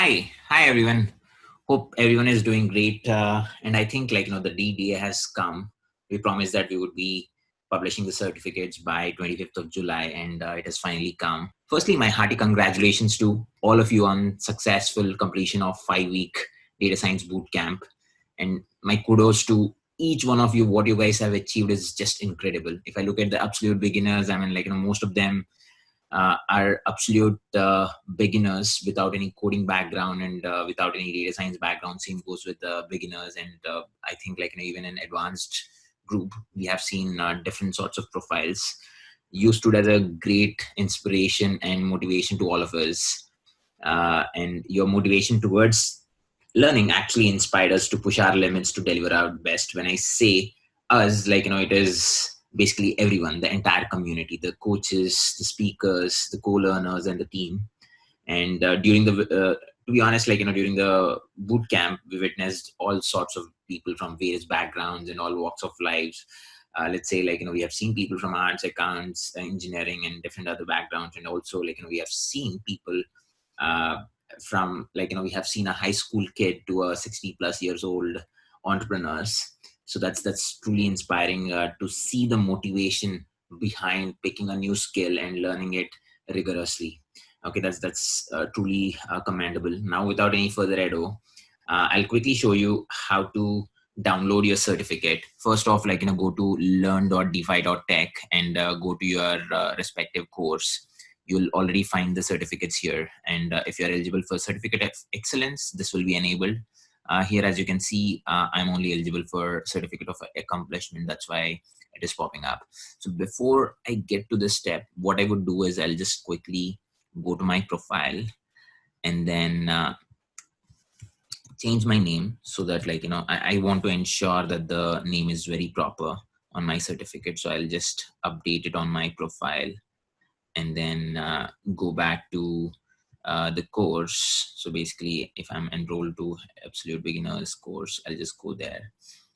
Hi everyone. Hope everyone is doing great. And I think the D-Day has come. We promised that we would be publishing the certificates by 25th of July, and it has finally come. Firstly, my hearty congratulations to all of you on successful completion of 5-week data science boot camp, and my kudos to each one of you. What you guys have achieved is just incredible. If I look at the absolute beginners, I mean, most of them are absolute beginners without any coding background and without any data science background. Same goes with the beginners, and I think even in advanced group, we have seen different sorts of profiles. You stood as a great inspiration and motivation to all of us, and your motivation towards learning actually inspired us to push our limits to deliver our best. When I say us, it is basically everyone, the entire community, the coaches, the speakers, the co-learners, and the team. And during the to be honest, during the boot camp, we witnessed all sorts of people from various backgrounds and all walks of lives. Let's say we have seen people from arts, accounts, engineering, and different other backgrounds, and also we have seen people uh, from we have seen a high school kid to a 60 plus years old entrepreneurs. So that's truly inspiring to see the motivation behind picking a new skill and learning it rigorously. Okay, that's truly commendable. Now, without any further ado, I'll quickly show you how to download your certificate. First off, go to learn.defi.tech and go to your respective course. You'll already find the certificates here, and if you're eligible for certificate of excellence, this will be enabled. Here, as you can see, I'm only eligible for certificate of accomplishment. That's why it is popping up. So before I get to this step, what I would do is I'll just quickly go to my profile and then change my name so that I want to ensure that the name is very proper on my certificate. So I'll just update it on my profile and then go back to the course. So basically, if I'm enrolled to Absolute Beginners course, I'll just go there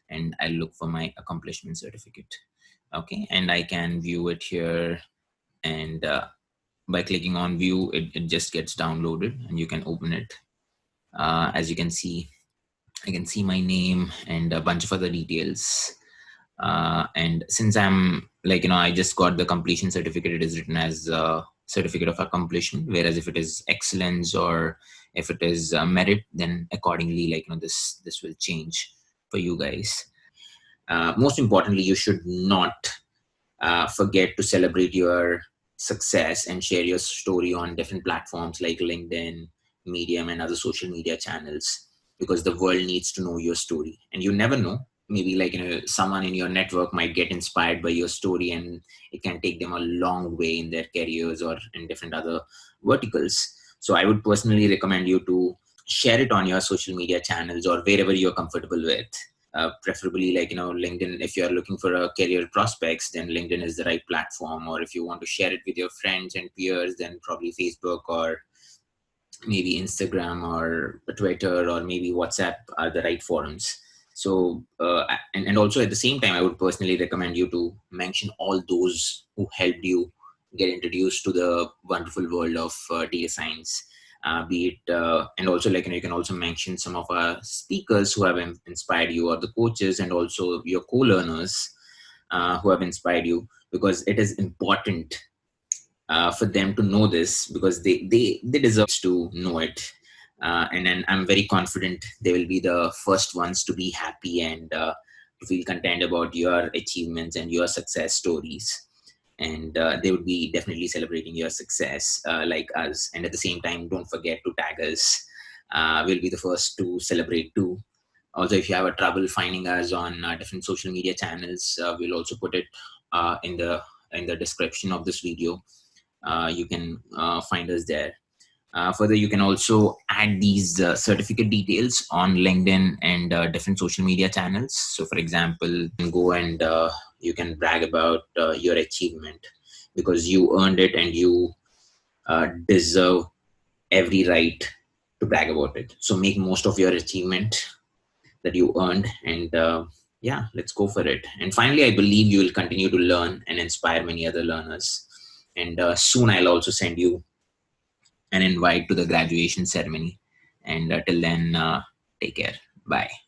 and I'll look for my accomplishment certificate. Okay, and I can view it here, and by clicking on view, it just gets downloaded and you can open it. As you can see, I can see my name and a bunch of other details. And since I'm I just got the completion certificate, it is written as certificate of accomplishment. Whereas if it is excellence or if it is merit, then accordingly, this will change for you guys. Most importantly, you should not forget to celebrate your success and share your story on different platforms like LinkedIn, Medium, and other social media channels, because the world needs to know your story. And you never know, maybe someone in your network might get inspired by your story, and it can take them a long way in their careers or in different other verticals. So I would personally recommend you to share it on your social media channels or wherever you're comfortable with. Preferably LinkedIn. If you're looking for a career prospects, then LinkedIn is the right platform. Or if you want to share it with your friends and peers, then probably Facebook or maybe Instagram or Twitter or maybe WhatsApp are the right forums. So and also at the same time, I would personally recommend you to mention all those who helped you get introduced to the wonderful world of data science. Be it and also you can also mention some of our speakers who have inspired you, or the coaches, and also your co-learners who have inspired you, because it is important for them to know this, because they deserve to know it. And then I'm very confident they will be the first ones to be happy and to feel content about your achievements and your success stories. And they would be definitely celebrating your success like us. And at the same time, don't forget to tag us. We'll be the first to celebrate too. Also, if you have a trouble finding us on different social media channels, we'll also put it in the description of this video. You can find us there. Further, you can also add these certificate details on LinkedIn and different social media channels. So, for example, you can go and you can brag about your achievement, because you earned it and you deserve every right to brag about it. So, make most of your achievement that you earned, and yeah, let's go for it. And finally, I believe you will continue to learn and inspire many other learners. And soon I'll also send you an invite to the graduation ceremony. And till then, take care. Bye.